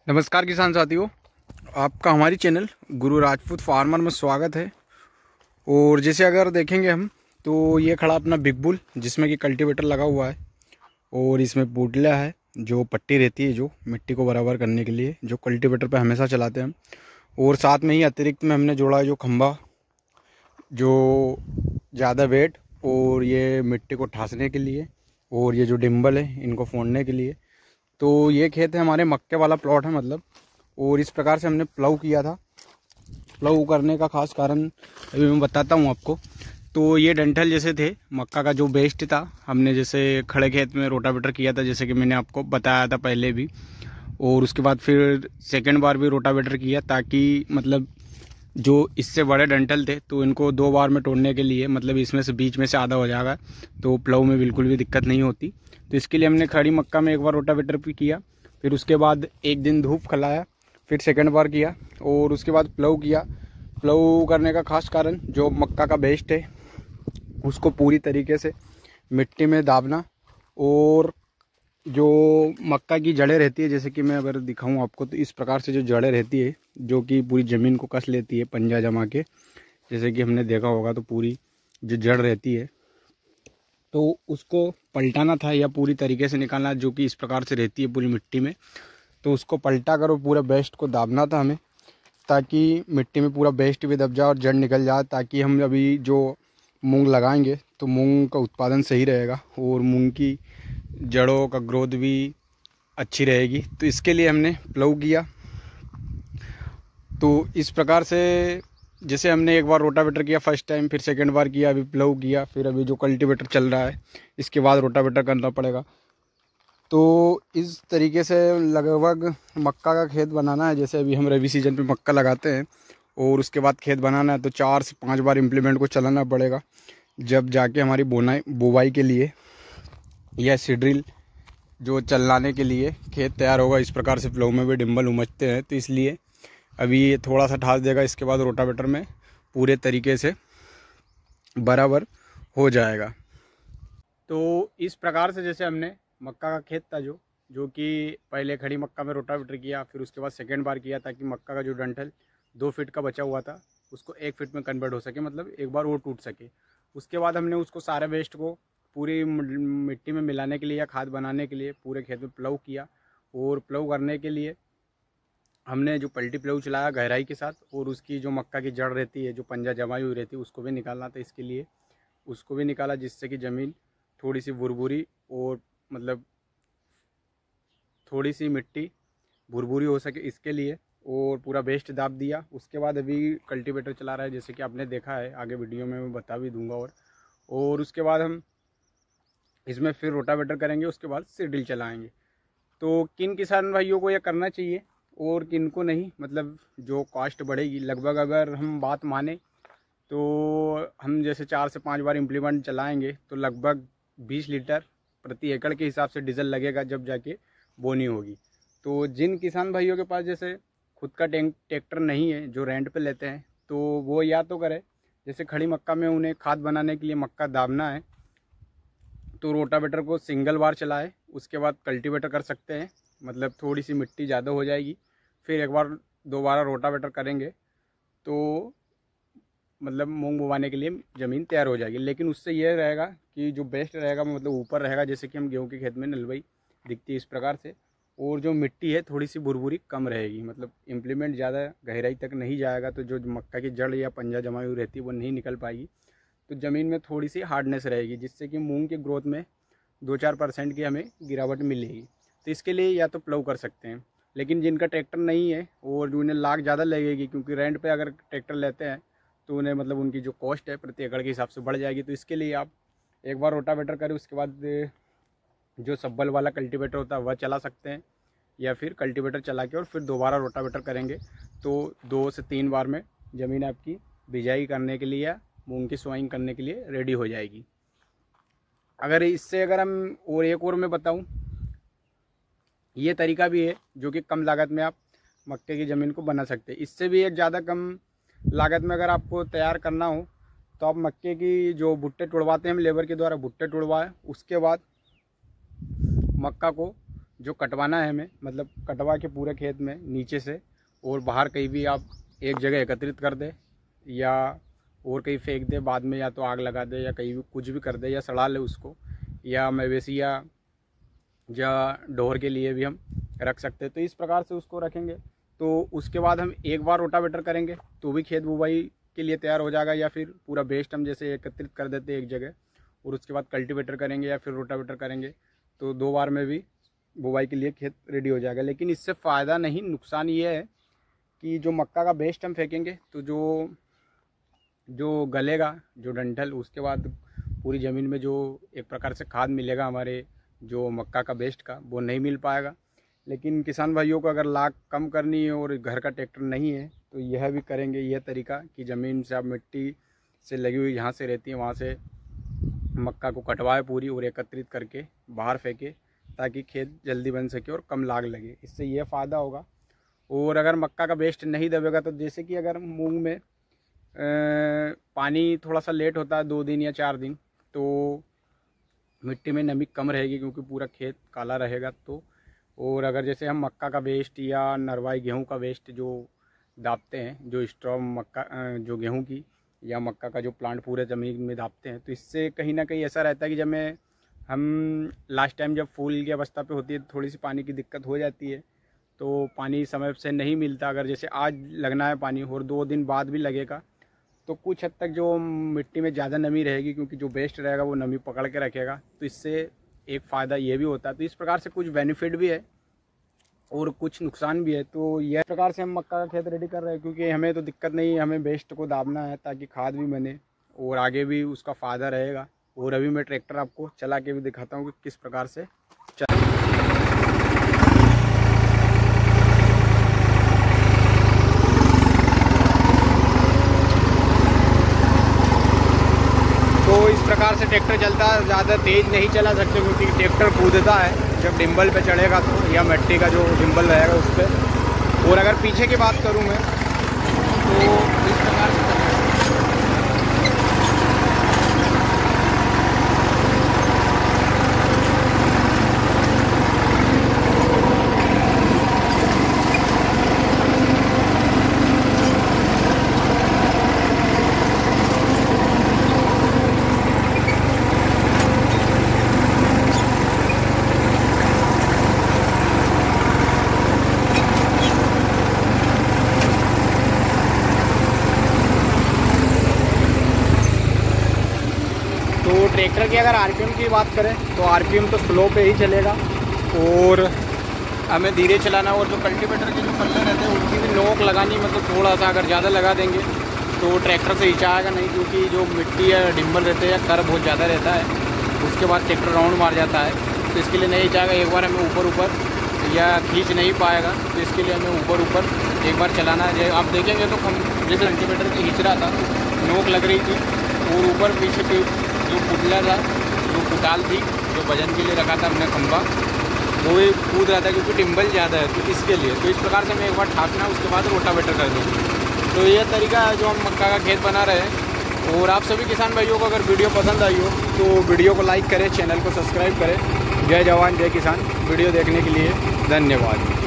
नमस्कार किसान साथियों, आपका हमारी चैनल गुरु राजपूत फार्मर में स्वागत है। और जैसे अगर देखेंगे हम तो ये खड़ा अपना बिग बुल जिसमें कि कल्टीवेटर लगा हुआ है और इसमें बूटला है जो पट्टी रहती है जो मिट्टी को बराबर करने के लिए, जो कल्टीवेटर पे हमेशा चलाते हैं हम। और साथ में ही अतिरिक्त में हमने जोड़ा है जो खंभा, जो ज़्यादा वेट और ये मिट्टी को ठासने के लिए, और ये जो डिम्बल है इनको फोड़ने के लिए। तो ये खेत है हमारे मक्के वाला प्लॉट है मतलब। और इस प्रकार से हमने प्लाऊ किया था। प्लाऊ करने का खास कारण अभी मैं बताता हूँ आपको। तो ये डंठल जैसे थे मक्का का जो बेस्ट था, हमने जैसे खड़े खेत में रोटावेटर किया था जैसे कि मैंने आपको बताया था पहले भी। और उसके बाद फिर सेकंड बार भी रोटावेटर किया ताकि मतलब जो इससे बड़े डंठल थे तो इनको 2 बार में तोड़ने के लिए, मतलब इसमें से बीच में से आधा हो जाएगा तो प्लाऊ में बिल्कुल भी दिक्कत नहीं होती। तो इसके लिए हमने खड़ी मक्का में एक बार रोटावेटर भी किया, फिर उसके बाद एक दिन धूप खिलाया, फिर सेकंड बार किया और उसके बाद प्लाऊ किया। प्लाऊ करने का खास कारण जो मक्का का बेस्ट है उसको पूरी तरीके से मिट्टी में दाबना, और जो मक्का की जड़ें रहती है जैसे कि मैं अगर दिखाऊं आपको तो इस प्रकार से जो जड़ें रहती है जो कि पूरी ज़मीन को कस लेती है पंजा जमा के, जैसे कि हमने देखा होगा। तो पूरी जो जड़ रहती है तो उसको पलटाना था या पूरी तरीके से निकालना, जो कि इस प्रकार से रहती है पूरी मिट्टी में। तो उसको पलटा कर और पूरा बेस्ट को दाबना था हमें, ताकि मिट्टी में पूरा बेस्ट भी दब जाए और जड़ निकल जाए, ताकि हम अभी जो मूंग लगाएंगे तो मूंग का उत्पादन सही रहेगा और मूंग की जड़ों का ग्रोथ भी अच्छी रहेगी। तो इसके लिए हमने प्लाऊ किया। तो इस प्रकार से जैसे हमने एक बार रोटावेटर किया फर्स्ट टाइम, फिर सेकंड बार किया, अभी प्लाऊ किया, फिर अभी जो कल्टीवेटर चल रहा है इसके बाद रोटावेटर करना पड़ेगा। तो इस तरीके से लगभग मक्का का खेत बनाना है। जैसे अभी हम रबी सीजन पे मक्का लगाते हैं और उसके बाद खेत बनाना है तो 4 से 5 बार इम्प्लीमेंट को चलाना पड़ेगा, जब जाके हमारी बुवाई के लिए या सीड्रिल जो चलाने के लिए खेत तैयार होगा। इस प्रकार से प्लाऊ में भी डिम्बल उमजते हैं, तो इसलिए अभी ये थोड़ा सा ठास देगा, इसके बाद रोटावेटर में पूरे तरीके से बराबर हो जाएगा। तो इस प्रकार से जैसे हमने मक्का का खेत था जो कि पहले खड़ी मक्का में रोटावेटर किया, फिर उसके बाद सेकेंड बार किया ताकि मक्का का जो डंठल 2 फीट का बचा हुआ था उसको 1 फीट में कन्वर्ट हो सके, मतलब एक बार वो टूट सके। उसके बाद हमने उसको सारे वेस्ट को पूरी मिट्टी में मिलाने के लिए या खाद बनाने के लिए पूरे खेत में प्लाऊ किया। और प्लाऊ करने के लिए हमने जो पलटी प्लाऊ चलाया गहराई के साथ, और उसकी जो मक्का की जड़ रहती है जो पंजा जमाई हुई रहती है उसको भी निकालना था। इसके लिए उसको भी निकाला जिससे कि ज़मीन थोड़ी सी भुरभुरी और मतलब थोड़ी सी मिट्टी भुरभुरी हो सके इसके लिए, और पूरा बेस्ट दाब दिया। उसके बाद अभी कल्टीवेटर चला रहा है जैसे कि आपने देखा है, आगे वीडियो में मैं बता भी दूंगा। और उसके बाद हम इसमें फिर रोटावेटर करेंगे, उसके बाद सीड्रिल चलाएंगे। तो किन किसान भाइयों को यह करना चाहिए और किन को नहीं, मतलब जो कॉस्ट बढ़ेगी लगभग अगर हम बात माने तो हम जैसे 4 से 5 बार इम्प्लीमेंट चलाएंगे तो लगभग 20 लीटर प्रति एकड़ के हिसाब से डीजल लगेगा जब जाके बोनी होगी। तो जिन किसान भाइयों के पास जैसे खुद का ट्रैक्टर नहीं है, जो रेंट पे लेते हैं, तो वो या तो करे जैसे खड़ी मक्का में उन्हें खाद बनाने के लिए मक्का दाबना है तो रोटावेटर को सिंगल बार चलाए, उसके बाद कल्टीवेटर कर सकते हैं, मतलब थोड़ी सी मिट्टी ज़्यादा हो जाएगी। फिर एक बार दोबारा रोटावेटर करेंगे तो मतलब मूंग बोवाने के लिए ज़मीन तैयार हो जाएगी। लेकिन उससे ये रहेगा कि जो बेस्ट रहेगा मतलब ऊपर रहेगा, जैसे कि हम गेहूं के खेत में नलवाई दिखती है इस प्रकार से, और जो मिट्टी है थोड़ी सी भुरभुरी कम रहेगी, मतलब इम्प्लीमेंट ज़्यादा गहराई तक नहीं जाएगा तो जो मक्का की जड़ या पंजा जमाई हुई रहती है वो नहीं निकल पाएगी। तो ज़मीन में थोड़ी सी हार्डनेस रहेगी जिससे कि मूंग की ग्रोथ में 2-4% की हमें गिरावट मिलेगी। तो इसके लिए या तो प्लाऊ कर सकते हैं। लेकिन जिनका ट्रैक्टर नहीं है और जो उन्हें लाख ज़्यादा लगेगी, क्योंकि रेंट पे अगर ट्रैक्टर लेते हैं तो उन्हें मतलब उनकी जो कॉस्ट है प्रति एकड़ के हिसाब से बढ़ जाएगी। तो इसके लिए आप एक बार रोटावेटर करें, उसके बाद जो सब्बल वाला कल्टीवेटर होता है वह चला सकते हैं, या फिर कल्टीवेटर चला के और फिर दोबारा रोटावेटर करेंगे तो 2 से 3 बार में ज़मीन आपकी बिजाई करने के लिए या मूंग की सोइंग करने के लिए रेडी हो जाएगी। अगर हम और एक और मैं बताऊं, ये तरीका भी है जो कि कम लागत में आप मक्के की ज़मीन को बना सकते हैं। इससे भी एक ज़्यादा कम लागत में अगर आपको तैयार करना हो तो आप मक्के की जो भुट्टे तोड़वाते हैं हम लेबर के द्वारा, भुट्टे तोड़वाएं, उसके बाद मक्का को जो कटवाना है हमें, मतलब कटवा के पूरे खेत में नीचे से और बाहर कहीं भी आप एक जगह एकत्रित कर दे या और कहीं फेंक दे बाद में, या तो आग लगा दे या कहीं भी कुछ भी कर दे या सड़ा ले उसको, या मवेशी या ढोर के लिए भी हम रख सकते हैं। तो इस प्रकार से उसको रखेंगे तो उसके बाद हम एक बार रोटावेटर करेंगे तो भी खेत बुवाई के लिए तैयार हो जाएगा, या फिर पूरा वेस्ट हम जैसे एकत्रित कर देते हैं एक जगह और उसके बाद कल्टीवेटर करेंगे या फिर रोटावेटर करेंगे तो 2 बार में भी बुवाई के लिए खेत रेडी हो जाएगा। लेकिन इससे फ़ायदा नहीं, नुकसान ये है कि जो मक्का का वेस्ट हम फेंकेंगे तो जो गलेगा, जो डंठल, उसके बाद पूरी ज़मीन में जो एक प्रकार से खाद मिलेगा हमारे जो मक्का का वेस्ट का, वो नहीं मिल पाएगा। लेकिन किसान भाइयों को अगर लाग कम करनी है और घर का ट्रैक्टर नहीं है तो यह भी करेंगे, यह तरीका कि ज़मीन से आप मिट्टी से लगी हुई जहाँ से रहती है वहाँ से मक्का को कटवाए पूरी और एकत्रित करके बाहर फेंके ताकि खेत जल्दी बन सके और कम लाग लगे। इससे यह फ़ायदा होगा। और अगर मक्का का वेस्ट नहीं दबेगा तो जैसे कि अगर मूंग में पानी थोड़ा सा लेट होता है 2 दिन या 4 दिन, तो मिट्टी में नमी कम रहेगी क्योंकि पूरा खेत काला रहेगा। तो और अगर जैसे हम मक्का का वेस्ट या नरवाई गेहूं का वेस्ट जो दापते हैं, जो स्ट्रॉ मक्का जो गेहूं की या मक्का का जो प्लांट पूरे ज़मीन में दापते हैं, तो इससे कहीं ना कहीं ऐसा रहता है कि जब हम लास्ट टाइम जब फूल की अवस्था पे होती है तो थोड़ी सी पानी की दिक्कत हो जाती है, तो पानी समय से नहीं मिलता। अगर जैसे आज लगना है पानी और 2 दिन बाद भी लगेगा तो कुछ हद तक जो मिट्टी में ज़्यादा नमी रहेगी क्योंकि जो वेस्ट रहेगा वो नमी पकड़ के रखेगा। तो इससे एक फ़ायदा ये भी होता है। तो इस प्रकार से कुछ बेनिफिट भी है और कुछ नुकसान भी है। तो यह प्रकार से हम मक्का का खेत रेडी कर रहे हैं क्योंकि हमें तो दिक्कत नहीं है, हमें वेस्ट को दाबना है ताकि खाद भी बने और आगे भी उसका फ़ायदा रहेगा। और अभी मैं ट्रैक्टर आपको चला के भी दिखाता हूँ कि किस प्रकार से चला। तो इस प्रकार से ट्रैक्टर चलता है, ज़्यादा तेज़ नहीं चला सकते क्योंकि ट्रैक्टर कूदता है जब डिम्बल पे चढ़ेगा तो, या मिट्टी का जो डिम्बल रहेगा उस पर। और अगर पीछे की बात करूँ मैं तो इस प्रकार से ट्रैक्टर की अगर आरपीएम की बात करें तो आरपीएम तो स्लो पे ही चलेगा और हमें धीरे चलाना। और जो कल्टीवेटर के जो पल्ले रहते हैं उनकी भी नोक लगानी, मतलब थोड़ा सा अगर ज़्यादा लगा देंगे तो ट्रैक्टर से हिचाएगा नहीं क्योंकि जो मिट्टी या डिम्बल रहते हैं या कर बहुत ज़्यादा रहता है, उसके बाद ट्रैक्टर राउंड मार जाता है। तो इसके लिए नहीं हिचाएगा, एक बार हमें ऊपर या खींच नहीं पाएगा। तो इसके लिए हमें ऊपर एक बार चलाना है। आप देखेंगे तो हम जैसे कल्टीवेटर की खींच रहा था, नोक लग रही थी और ऊपर पीछे के जो पुतला था, जो कुटाल थी, जो वजन के लिए रखा था हमने खंबा, वो भी कूद रहा था क्योंकि टिम्बल ज़्यादा है तो इसके लिए। तो इस प्रकार से हमें एक बार ठाकना, उसके बाद रोटावेटर कर देंगे। तो ये तरीका है जो हम मक्का का खेत बना रहे हैं। और आप सभी किसान भाइयों को अगर वीडियो पसंद आई हो तो वीडियो को लाइक करें, चैनल को सब्सक्राइब करें। जय जवान जय किसान। वीडियो देखने के लिए धन्यवाद।